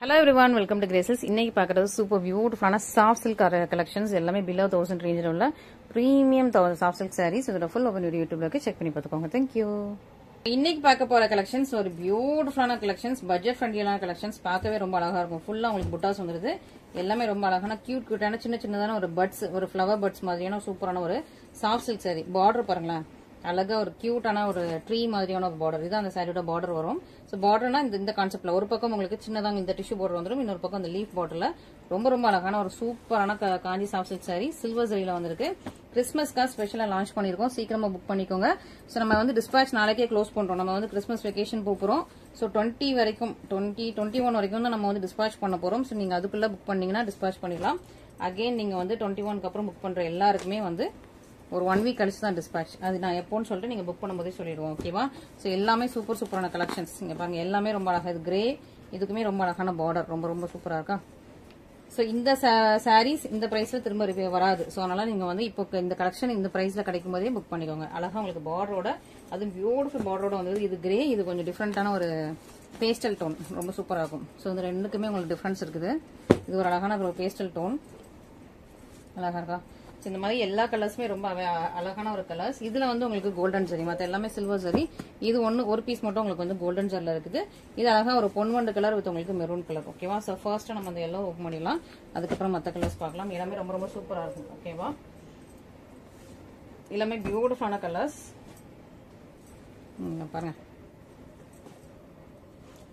Hello everyone, welcome to Graces. இன்னைக்கு பார்க்கறது super beautiful soft silk collections எல்லாமே below 1000 range உள்ள premium soft silk sarees. இதோட full open video YouTubeல இருக்கு, செக் பண்ணி பார்த்துக்கோங்க. Thank you. இன்னைக்கு பார்க்க போற collections ஒரு பியூட்டிஃபுல்லான collections, budget friendlyயான collections. பார்க்கவே ரொம்ப அழகா இருக்கும். ஃபுல்லா உங்களுக்கு புட்டாஸ் வந்துருது. எல்லாமே ரொம்ப அழகான கியூட்டான சின்னதான ஒரு பட்ஸ், ஒரு flower buds மாதிரியான சூப்பரான ஒரு soft silk saree. border பாருங்களேன். அழகா ஒரு கியூட்டான ஒரு ட்ரீ மாதிரியான ஒரு பார்டர். இது அந்த சாரியோட பார்டர் வரும். சோ பார்டர்னா இந்த கான்செப்ட்ல ஒரு பக்கம் உங்களுக்கு சின்னதாங்க இந்த டிஷ்யூ பார்டர் வந்துரும், இன்னொரு பக்கம் அந்த லீஃப் பார்டர்ல ரொம்ப அழகான ஒரு சூப்பரான காஞ்சி சாஃப்ட் சில்க் சாரி சில்வர் ஜரியில வந்திருக்கு. கிறிஸ்மஸ்க்காக ஸ்பெஷலா லான்ச் பண்ணிருக்கோம், சீக்கிரமா புக் பண்ணிக்கோங்க. சோ நம்ம வந்து டிஸ்பாச் நாளைக்கே க்ளோஸ் பண்றோம். நம்ம வந்து கிறிஸ்மஸ் வெகேஷன் போறோம். சோ 20 வரைக்கும் 21 வரைக்கும் தான் நம்ம வந்து டிஸ்பாச் பண்ண போறோம். சோ நீங்க அதுக்குள்ள புக் பண்ணீங்கன்னா டிஸ்பாச் பண்ணிடலாம். அகைன் நீங்க வந்து 21க்கு அப்புறம் புக் பண்ற எல்லாருக்குமே வந்து ஒரு 1 வீக் கழிச்சு தான் டிஸ்பாச். அது நான் எப்போன்னு சொல்லிட்டு நீங்க புக் பண்ணும்போதே சொல்லிடுவோம், ஓகேவா? சோ எல்லாமே சூப்பரான கலெக்ஷன்ஸ். இங்க பாருங்க, எல்லாமே ரொம்ப அழகா. இது கிரே, இதுக்குமே ரொம்ப அழகான பார்டர், ரொம்ப சூப்பரா இருக்கா? சோ இந்த சாரீஸ் இந்த பிரைஸ்ல திரும்ப வராது. சோ அதனால நீங்க வந்து இப்போ இந்த கலெக்ஷன் இந்த பிரைஸ்ல கிடைக்கும் போதே புக் பண்ணிக்கோங்க. அழகா உங்களுக்கு பார்டரோட, அது பியூட்டிஃபுல் பார்டரோட வந்தது. இது கிரே, இது கொஞ்சம் டிஃப்ரெண்டான ஒரு பேஸ்டல் டோன், ரொம்ப சூப்பரா இருக்கும். சோ இந்த ரெண்டுக்குமே உங்களுக்கு டிஃபரன்ஸ் இருக்குது. இது ஒரு அழகான ஒரு பேஸ்டல் டோன், அழகா இருக்கா? இந்த மாதிரி எல்லா கலர்ஸுமே ரொம்ப அழகான ஒரு கலர்ஸ். இதுல வந்து உங்களுக்கு கோல்டன் ஜரி, மத்த எல்லாமே சில்வர் ஜரி. இது ஒரு பீஸ் மட்டும் உங்களுக்கு வந்து கோல்டன் ஜரில இருக்குது. இது அழகா ஒரு பொன்வண்டு கலர் வித் உங்களுக்கு மெரூன் கலர், ஓகேவா? சோ ஃபர்ஸ்ட் நம்ம அந்த எல்லோ ஓபன் பண்ணிடலாம், அதுக்கப்புறம் மத்த கலர்ஸ் பார்க்கலாம். எல்லாமே ரொம்ப சூப்பரா இருக்கும், ஓகேவா? எல்லாமே பியூட்டிஃபுல்லான கலர்ஸ் பாருங்க.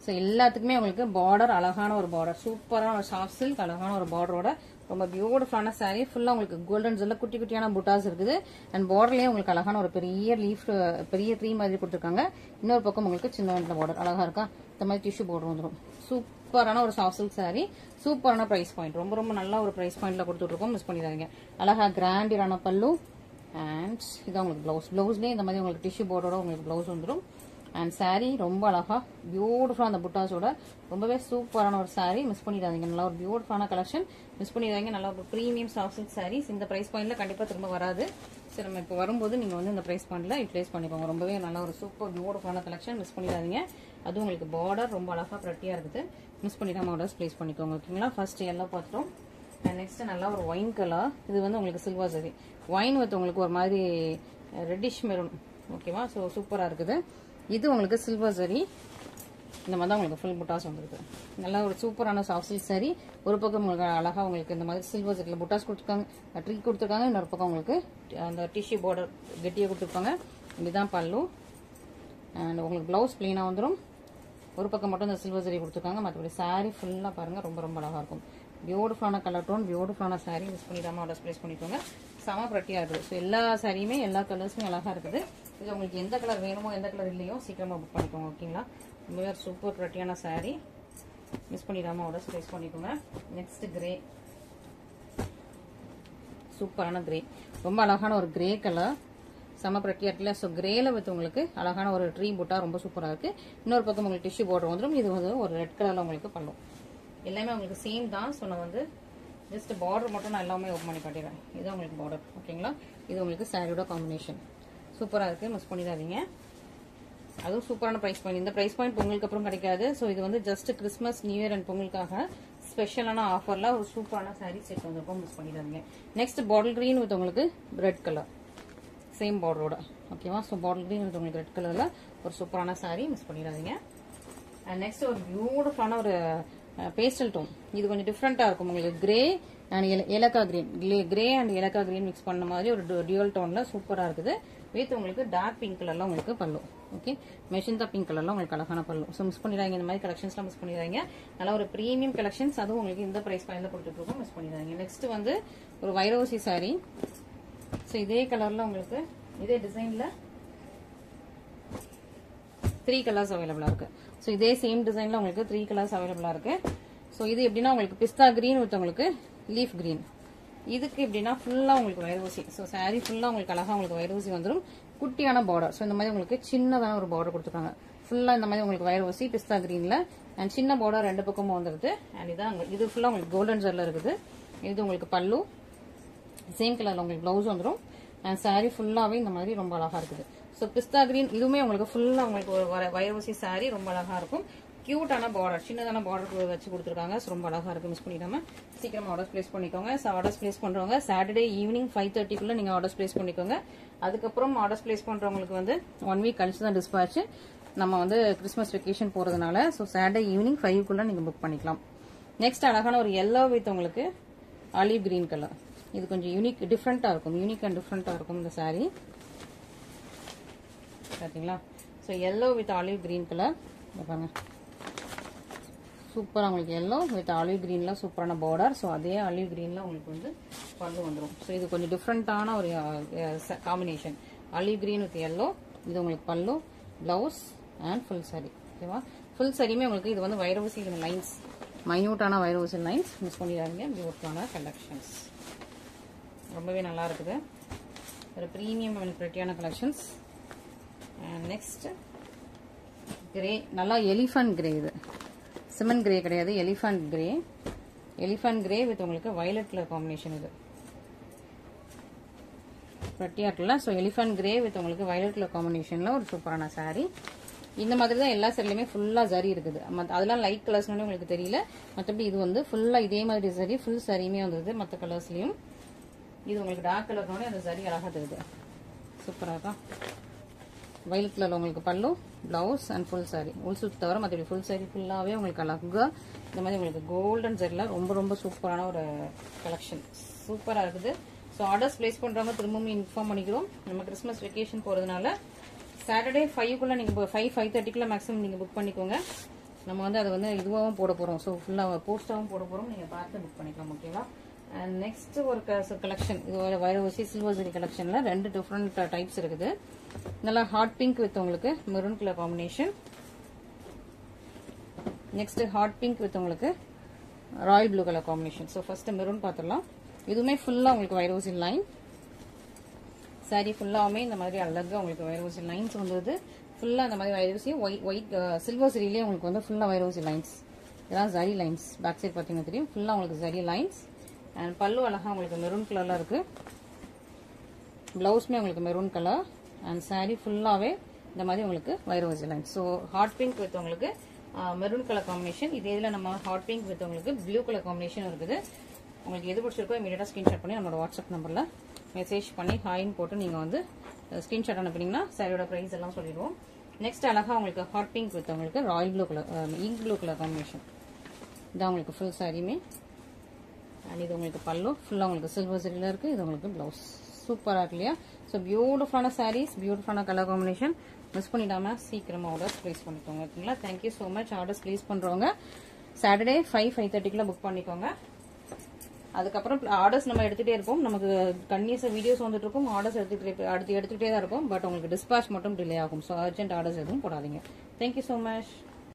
சோ எல்லாத்துக்குமே உங்களுக்கு பார்டர், அழகான ஒரு பார்டர், சூப்பரான ஒரு சாஃப்ட் சில்க் அழகான ஒரு பார்டரோட ரொம்ப பியூட்டிஃபுல்லான சாரி. ஃபுல்லா உங்களுக்கு கோல்டன் ஜெல்ல குட்டியான புட்டாஸ் இருக்குது. அண்ட் பார்டர்லயே உங்களுக்கு அழகான ஒரு பெரிய லீஃப், பெரிய ட்ரீ மாதிரி கொடுத்துருக்காங்க. இன்னொரு பக்கம் உங்களுக்கு சின்ன பார்டர், அழகா இருக்கா? இந்த மாதிரி டிஷ்யூ பார்டர் வந்துடும். சூப்பரான ஒரு சாஃப்ட் சில்க் சாரி, சூப்பரான பிரைஸ் பாயிண்ட், ரொம்ப நல்ல ஒரு பிரைஸ் பாயிண்ட்ல கொடுத்துட்டு இருக்கோம், மிஸ் பண்ணிடாதீங்க. அழகா கிராண்டியரான பல்லு. அண்ட் இதான் உங்களுக்கு பிளவுஸ். பிளவுஸ்லயே இந்த மாதிரி உங்களுக்கு டிஷ்யூ பார்டரோட உங்களுக்கு பிளவுஸ் வந்துடும். அண்ட் சாரி ரொம்ப அழகா பியூட்டிஃபுல்லா அந்த புட்டாஸோட ரொம்பவே சூப்பரான ஒரு சாரி, மிஸ் பண்ணிடாதீங்க. நல்லா ஒரு பியூட்டிஃபுல்லான கலெக்ஷன், மிஸ் பண்ணிடாதீங்க. நல்லா ஒரு பிரீமியம் சாஃப்ட் சில்க் சாரீஸ் இந்த பிரைஸ் பாயிண்ட்ல கண்டிப்பா திரும்ப வராது. சரி, நம்ம இப்போ வரும்போது நீங்க வந்து இந்த பிரைஸ் பாயிண்ட்ல யூட்டிலைஸ் பண்ணிக்கோங்க. ரொம்பவே நல்ல ஒரு சூப்பர் பியூட்டிஃபுல்லான கலெக்ஷன், மிஸ் பண்ணிடாதீங்க. அதுவும் உங்களுக்கு பார்டர் ரொம்ப அழகா பிரட்டியா இருக்குது, மிஸ் பண்ணிடாம ஆர்டர்ஸ் பிளேஸ் பண்ணிக்கோங்க, ஓகேங்களா? ஃபர்ஸ்ட் எல்லோ பார்த்துட்டோம். நெக்ஸ்ட் நல்லா ஒரு ஒயின் கலர். இது வந்து உங்களுக்கு சில்வர் ஜரி ஒயின் வித் உங்களுக்கு ஒரு மாதிரி ரெட்டிஷ் மெரூன், ஓகேவா? ஸோ சூப்பரா இருக்குது. இது உங்களுக்கு சில்வர் ஜரி, இந்த மாதிரி தான் உங்களுக்கு ஃபுல் புட்டாஸ் வந்துருக்கு. நல்லா ஒரு சூப்பரான சாஃப்ட் சில்க் சாரி. ஒரு பக்கம் உங்களுக்கு அழகா உங்களுக்கு இந்த மாதிரி சில்வர் ஜரியில புட்டாஸ் கொடுத்துருக்காங்க, ட்ரீ கொடுத்துருக்காங்க. இன்னொரு பக்கம் உங்களுக்கு அந்த டிஷ்யூ பார்டர் கெட்டியா கொடுத்துருப்பாங்க. இதுதான் பல்லு. அண்ட் உங்களுக்கு பிளவுஸ் பிளெயினா வந்துடும். ஒரு பக்கம் மட்டும் இந்த சில்வர் ஜரி கொடுத்துருக்காங்க. மற்றபடி சாரி ஃபுல்லா பாருங்க, ரொம்ப அழகா இருக்கும். பியூட்டிஃபுல்லான கலர் டோன், பியூட்டிஃபுல்லான சாரி, மிஸ் பண்ணிடாம ஆர்டர் பிளேஸ் பண்ணிக்கோங்க. செம பிரட்டியா இருக்குது. ஸோ எல்லா சாரியுமே எல்லா கலர்ஸுமே அழகா இருக்குது. இது உங்களுக்கு எந்த கலர் வேணுமோ எந்த கலர் இல்லையோ சீக்கிரமா புக் பண்ணிக்கோங்க, ஓகேங்களா? ரொம்பவே சூப்பர் பிரட்டியான சாரி, மிஸ் பண்ணிடாம ஆர்டர் பிளேஸ் பண்ணிக்கோங்க. நெக்ஸ்ட் கிரே, சூப்பரான கிரே, ரொம்ப அழகான ஒரு கிரே கலர், செம பிரட்டியா இருக்குல்ல? ஸோ கிரேல வித் உங்களுக்கு அழகான ஒரு ட்ரீ புட்டா ரொம்ப சூப்பரா இருக்கு. இன்னொரு பக்கம் உங்களுக்கு டிஷ்யூ பார்டர் வந்துடும். இது வந்து ஒரு ரெட் கலர்ல உங்களுக்கு பண்ணும். எல்லாமே உங்களுக்கு சேம் தான். ஸோ நான் வந்து ஜஸ்ட் பார்டர் மட்டும் நான் எல்லாமே ஓப்பன் பண்ணி காட்டிடுறேன். இது உங்களுக்கு பார்டர், ஓகேங்களா? இது உங்களுக்கு சாரியோட காம்பினேஷன் சூப்பரா இருக்கு, மிஸ் பண்ணிடாதீங்க. அதுவும் சூப்பரான பிரைஸ் பாயிண்ட். இந்த பிரைஸ் பாயிண்ட் பொங்கலுக்கு அப்புறம் கிடைக்காது. ஸோ இது வந்து just Christmas, new year and பொங்கலுக்காக ஸ்பெஷலான ஆஃபர்ல ஒரு சூப்பரான சாரி செட் வந்திருக்கும், மிஸ் பண்ணிடாதீங்க. நெக்ஸ்ட் பாட்டில் கிரீன் வித் உங்களுக்கு ரெட் கலர், சேம் பார்டரோட, ஓகேவா? ஸோ பாட்டில் கிரீன் வித் உங்களுக்கு ரெட் கலர்ல ஒரு சூப்பரான சாரி, மிஸ் பண்ணிடாதீங்க. அண்ட் நெக்ஸ்ட் ஒரு பியூட்டிஃபுல்லான ஒரு பேஸ்டல் டோன். இது கொஞ்சம் டிஃப்ரெண்டா இருக்கும் உங்களுக்கு. கிரே அண்ட் ஏலக்கா கிரீன், கிரே அண்ட் ஏலக்கா கிரீன் மிக்ஸ் பண்ண மாதிரி ஒரு டியூவல் டோன்ல சூப்பரா இருக்குது. வித் உங்களுக்கு டார்க் பிங்க் கலர்ல உங்களுக்கு பல்லு, ஓகே? மெஷின்தா பிங்க் கலர்ல உங்களுக்கு அழகான பல்லு. ஸோ மிஸ் பண்ணிடாங்க, இந்த மாதிரி கலெக்ஷன்ஸ்லாம் மிஸ் பண்ணிடாங்க. நல்லா ஒரு பிரீமியம் கலெக்ஷன்ஸ், அதுவும் உங்களுக்கு இந்த பிரைஸ் பாயிண்ட்ல கொடுத்துட்டு இருக்கோம், மிஸ் பண்ணிடாங்க. நெக்ஸ்ட் வந்து ஒரு வைரோசி சாரி. ஸோ இதே கலர்ல உங்களுக்கு இதே டிசைன்ல 3 கலர்ஸ் அவைலபிளா இருக்கு. ஸோ இதே சேம் டிசைன்ல உங்களுக்கு 3 கலர்ஸ் அவைலபிளா இருக்கு. ஸோ இது எப்படின்னா உங்களுக்கு பிஸ்தா கிரீன் வித் உங்களுக்கு லீஃப் கிரீன். இதுக்கு எப்படின்னா ஃபுல்லா உங்களுக்கு வைரோசி. ஸோ சாரி ஃபுல்லா உங்களுக்கு அழகா உங்களுக்கு வைரோசி வந்துடும். குட்டியான பார்டர். ஸோ இந்த மாதிரி உங்களுக்கு சின்னதான ஒரு பார்டர் கொடுத்துருக்காங்க. ஃபுல்லா இந்த மாதிரி உங்களுக்கு வைரோசி பிஸ்தா கிரீன்ல அண்ட் சின்ன பார்டர் ரெண்டு பக்கமும் வந்துருது. அண்ட் இதான் இது ஃபுல்லா உங்களுக்கு கோல்டன் ஜெல்ல இருக்குது. இது உங்களுக்கு பல்லு, சேம் கலர்ல உங்களுக்கு பிளவுஸ் வந்துடும். அண்ட் சாரி ஃபுல்லாவே இந்த மாதிரி ரொம்ப அழகா இருக்குது. ஸோ பிஸ்தா கிரீன் இதுவுமே உங்களுக்கு ஃபுல்லா உங்களுக்கு ஒரு வைரோசி சாரி ரொம்ப அழகா இருக்கும். கியூட்டான பார்டர், சின்னதான பார்டர் வச்சு கொடுத்துருக்காங்க. ரொம்ப அழகா இருக்கு, மிஸ் பண்ணிடாம சீக்கிரமா ஆர்டர்ஸ் பிளேஸ் பண்ணிக்கோங்க. ஆர்டர்ஸ் பிளேஸ் பண்றவங்க சாட்டர்டே ஈவினிங் 5:30க்குள்ள நீங்க ஆர்டர்ஸ் பிளேஸ் பண்ணிக்கோங்க. அதுக்கப்புறம் ஆர்டர்ஸ் பிளேஸ் பண்றவங்களுக்கு வந்து 1 வீக் கழிச்சு தான் டிஸ்பாச். நம்ம வந்து கிறிஸ்மஸ் வெக்கேஷன் போறதுனால ஸோ சாட்டர்டே ஈவினிங் 5க்குள்ள நீங்க புக் பண்ணிக்கலாம். நெக்ஸ்ட் அழகான ஒரு yellow வித் உங்களுக்கு ஆலிவ் கிரீன் கலர். இது கொஞ்சம் யூனிக் டிஃப்ரெண்டா இருக்கும், யூனிக் அண்ட் டிஃப்ரெண்டா இருக்கும் இந்த சாரீ. பாத்தீங்களா? ஸோ yellow வித் ஆலிவ் கிரீன் கலர் பாருங்க, சூப்பரா உங்களுக்கு yellow வித் ஆலிவ் கிரீன்ல சூப்பரான பார்டர். ஸோ அதே ஆலிவ் கிரீன்ல உங்களுக்கு வந்து பல்லு வந்துடும். ஸோ இது கொஞ்சம் டிஃப்ரெண்டான ஒரு combination, olive green with yellow. இது உங்களுக்கு பல்லு, பிளவுஸ் அண்ட் ஃபுல் சாரி. ஓகேவா? ஃபுல் சாரியுமே உங்களுக்கு இது வந்து வைரவசி லைன்ஸ், மைன்யூட்டான வைரவசி லைன்ஸ், மிஸ் பண்ணிடாதீங்க. பியூட்டிஃபுல்லான கலெக்ஷன்ஸ், ரொம்பவே நல்லா இருக்குது. ஒரு ப்ரீமியம் அண்ட் பிரிட்டியான கலெக்ஷன்ஸ். அண்ட் நெக்ஸ்ட் கிரே, நல்லா எலிஃபண்ட் கிரே. இது சிமெண்ட் கிரே கிடையாது, elephant grey. Elephant grey with உங்களுக்கு வயலட் கலர் காம்பினேஷன். இது பிரிட்டியா இருக்குல்ல? ஸோ எலிஃபண்ட் கிரே வித் உங்களுக்கு வயலட் கலர் காம்பினேஷன்ல ஒரு சூப்பரான சாரீ. இந்த மாதிரி தான் எல்லா சாரிலையுமே ஃபுல்லா ஜரி இருக்குது. அதெல்லாம் லைட் கலர்ஸ்னு உங்களுக்கு தெரியல. மற்றபடி இது வந்து ஃபுல்லா இதே மாதிரி சரி ஃபுல் சாரியுமே வந்தது. மற்ற கலர்ஸ்லயும் இது உங்களுக்கு டார்க் கலர்னோட அந்த சரி அழகா தெரியுது, சூப்பரா இருக்கா? வயலட் கலர்ல உங்களுக்கு பல்லு, பிளவுஸ் அண்ட் ஃபுல் சாரி. உள் சுத்து தவிர மற்றபடி ஃபுல் சாரி ஃபுல்லாவே உங்களுக்கு அழகா இந்த மாதிரி உங்களுக்கு கோல்டன் சரியில ரொம்ப ரொம்ப சூப்பரான ஒரு கலெக்ஷன், சூப்பரா இருக்குது. ஸோ ஆர்டர்ஸ் பிளேஸ் பண்றவங்க திரும்பவும் இன்ஃபார்ம் பண்ணிக்கிறோம். நம்ம கிறிஸ்மஸ் வெக்கேஷன் போறதுனால சாட்டர்டே 5க்குள்ள நீங்க 5:30க்குள்ள மேக்ஸிமம் நீங்க புக் பண்ணிக்கோங்க. நம்ம வந்து அதை வந்து இதுவாகவும் போட போறோம், ஸோ ஃபுல்லா போஸ்டாவும் போட போறோம். நீங்க பார்த்து புக் பண்ணிக்கலாம். ஓகேவா? அண்ட் நெக்ஸ்ட் ஒரு கலெக்ஷன், இது வைரவசி சில்வர் ஜரி கலெக்ஷன்ல 2 டிஃப்ரெண்ட் டைப்ஸ் இருக்குது. நல்லா ஹாட் பிங்க் வித் உங்களுக்கு maroon colour combination. Next hot pink with உங்களுக்கு royal blue colour combination. So first maroon பார்த்துடலாம். இதுவுமே ஃபுல்லா உங்களுக்கு வைரவசி லைன் சாரி ஃபுல்லாவுமே இந்த மாதிரி அழகா உங்களுக்கு வைரவசி லைன்ஸ் வந்தது. ஃபுல்லா இந்த மாதிரி வைரவசி ஒயிட் சில்வர் சரியிலே உங்களுக்கு வந்து ஃபுல்லா வைரவசி லைன்ஸ். இதெல்லாம் ஜரி லைன்ஸ். பேக் சைட் பார்த்தீங்கன்னா தெரியும், ஃபுல்லா உங்களுக்கு ஜரி லைன்ஸ். அண்ட் பல்லு அழகா உங்களுக்கு மெரூன் கலர்ல இருக்கு. பிளவுஸ்மே உங்களுக்கு மெரூன் கலர். அண்ட் சாரி ஃபுல்லாவே இந்த மாதிரி உங்களுக்கு வைரவசி lines. So hot pink with உங்களுக்கு மெரூன் கலர் காம்பினேஷன். இதே இதில் நம்ம ஹாட் பிங்க் வித் உங்களுக்கு ப்ளூ கலர் காம்பினேஷன் இருக்குது. உங்களுக்கு எது பிடிச்சிருக்கோ இமீடியட்டா ஸ்கிரீன்ஷாட் பண்ணி நம்மளோட வாட்ஸ்அப் நம்பர்ல மெசேஜ் பண்ணி ஹாய்ன்னு போட்டு நீங்க வந்து ஸ்கிரீன்ஷாட் அனுப்புனீங்கன்னா சாரியோட பிரைஸ் எல்லாம் சொல்லிடுவோம். நெக்ஸ்ட் அழகா உங்களுக்கு ஹாட் பிங்க் வித் உங்களுக்கு royal blue colour ink blue colour combination. இதான் உங்களுக்கு ஃபுல் சாரியுமே. அண்ட் இது உங்களுக்கு பல்லு ஃபுல்லா உங்களுக்கு சில்வர் சரியில இருக்கு. இது உங்களுக்கு பிளவுஸ் சூப்பரா இருக்கு இல்லையா? ஸோ பியூட்டிஃபுல்லான சாரீஸ், பியூட்டிஃபுல்லான கலர் காம்பினேஷன். மிஸ் பண்ணிடாம சீக்கிரமா ஆர்டர்ஸ் பிளேஸ் பண்ணிக்கோங்க. ஓகேங்களா? Thank you so much. Orders place பண்றவங்க சாட்டர்டே 5:30க்குள்ள புக் பண்ணிக்கோங்க. அதுக்கப்புறம் ஆர்டர்ஸ் நம்ம எடுத்துட்டே இருப்போம். நமக்கு கன்னியஸா வீடியோஸ் வந்துட்டு இருக்கும். ஆர்டர்ஸ் எடுத்துக்கிட்டே தான் இருக்கும். பட் உங்களுக்கு டிஸ்பாச் மட்டும் டிலே ஆகும். ஸோ அர்ஜென்ட் ஆர்டர்ஸ் எதுவும் போடாதீங்க. Thank you so much.